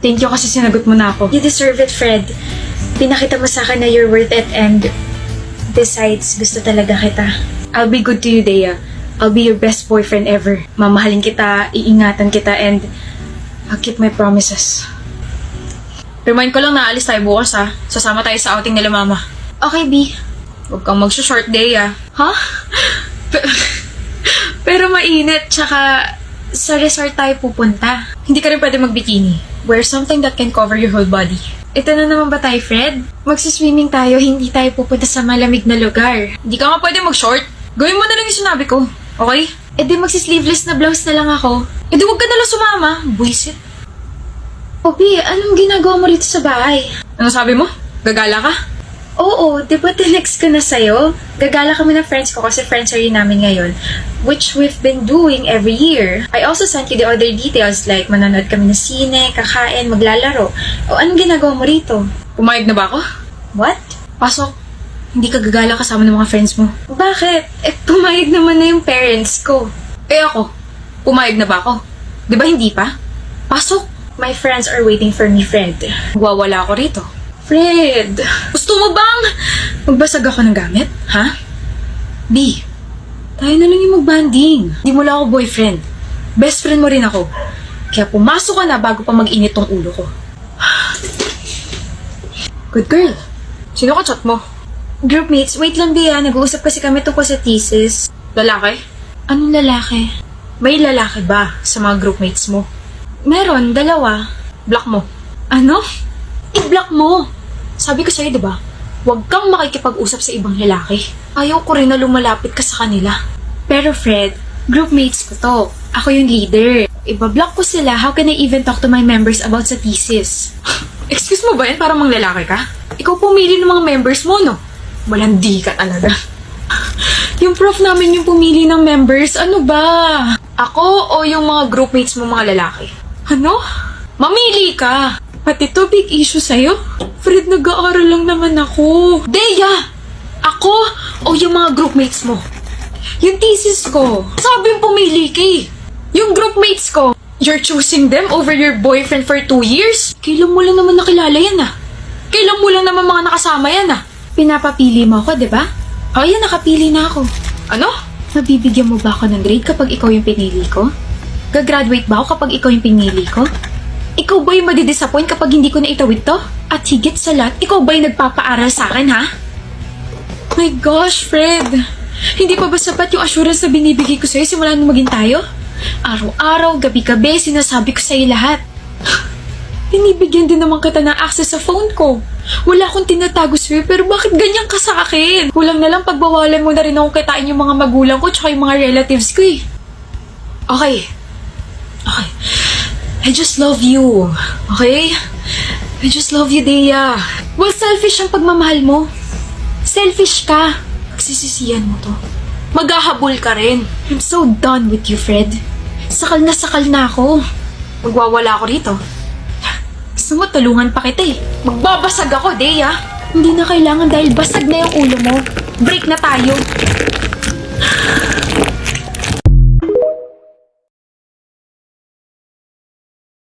Thank you kasi sinagot mo na ako. You deserve it, Fred. Pinakita mo sa akin na you're worth it and besides, gusto talaga kita. I'll be good to you, Dea. I'll be your best boyfriend ever. Mamahalin kita, iingatan kita, and I'll keep my promises. Remind ko lang na alis tayo bukas ha. Sasama tayo sa outing nila mama. Okay, B. Huwag kang magsushort, Dea. Ha? Pero mainit, tsaka sa resort tayo pupunta. Hindi ka rin pwede magbikini. Wear something that can cover your whole body. Ito na naman ba tayo, Fred? Magsiswimming tayo, hindi tayo pupunta sa malamig na lugar. Hindi ka nga pwede mag-short. Gawin mo na lang yung sinabi ko. Okay? E di magsisleeveless na blouse na lang ako. E di huwag ka nalang sumama. Buisit. Obi, anong ginagawa mo rito sa bahay? Ano sabi mo? Gagala ka? Oo, di ba tinext ko na sa'yo? Gagala kami ng friends ko kasi friendship namin ngayon, which we've been doing every year. I also sent you the other details like manonood kami ng sine, kakain, maglalaro. O anong ginagawa mo rito? Pumayag na ba ako? What? Pasok. Hindi ka gagala kasama ng mga friends mo. Bakit? Eh, pumayag naman na yung parents ko. Eh ako? Pumayag na ba ako? Di ba hindi pa? Pasok. My friends are waiting for me, Fred. Wawala ako rito. Fred! Gusto mo bang magbasag ako ng gamit? Ha? B, tayo na lang yung magbanding. Di mo lang ako boyfriend. Best friend mo rin ako. Kaya pumasok ka na bago pa mag-init tong ulo ko. Good girl. Sino ka chat mo? Groupmates, wait lang, Bea. Nag-uusap kasi kami tungkol sa thesis. Lalaki? Anong lalaki? May lalaki ba sa mga groupmates mo? Meron, dalawa. Block mo. Ano? I-block mo! Sabi ko sa'yo, diba? Huwag kang makikipag-usap sa ibang lalaki. Ayaw ko rin na lumalapit ka sa kanila. Pero Fred, groupmates ko to. Ako yung leader. Iba-block ko sila. How can I even talk to my members about sa thesis? Excuse mo ba yan? Parang mang lalaki ka? Ikaw pumili ng mga members mo, no? Malandi ka talaga. Yung prof namin yung pumili ng members. Ano ba? Ako o yung mga groupmates mo mga lalaki? Ano? Mamili ka! Pati to big issue sa'yo? Fred, nag-aaral lang naman ako. Dea! Ako o yung mga groupmates mo? Yung thesis ko. Sabi yung pumili ka eh. Yung groupmates ko. You're choosing them over your boyfriend for 2 years? Kailan mo lang naman nakilala yan ah? Kailan mo lang naman mga nakasama yan ah? Pinapapili mo ako, di ba? O yan, nakapili na ako. Ano? Mabibigyan mo ba ako ng grade kapag ikaw yung pinili ko? Gagraduate ba ako kapag ikaw yung pinili ko? Ikaw ba yung madidisappoint kapag hindi ko na itawid to? At higit sa lahat, ikaw ba yung nagpapaaral sa akin, ha? My gosh, Fred. Hindi pa ba sapat yung assurance na binibigay ko sa'yo simula nung maging tayo? Araw-araw, gabi-gabi, sinasabi ko sa'yo lahat. Binibigyan din naman kita ng access sa phone ko. Wala akong tinatago sa'yo, pero bakit ganyan ka sa akin? Kulang na lang pagbawalan mo na rin akong kitain yung mga magulang ko tsaka yung mga relatives ko eh. Okay. Okay. I just love you. Okay? I just love you, Dea. Well, selfish ang pagmamahal mo. Selfish ka. Pagsisisihan mo to. Maghahabol ka rin. I'm so done with you, Fred. Sakal na ako. Magwawala ako rito. Gusto mo, tulungan pa kita eh. Magbabasag ako, Dea. Hindi na kailangan dahil basag na yung ulo mo. Break na tayo.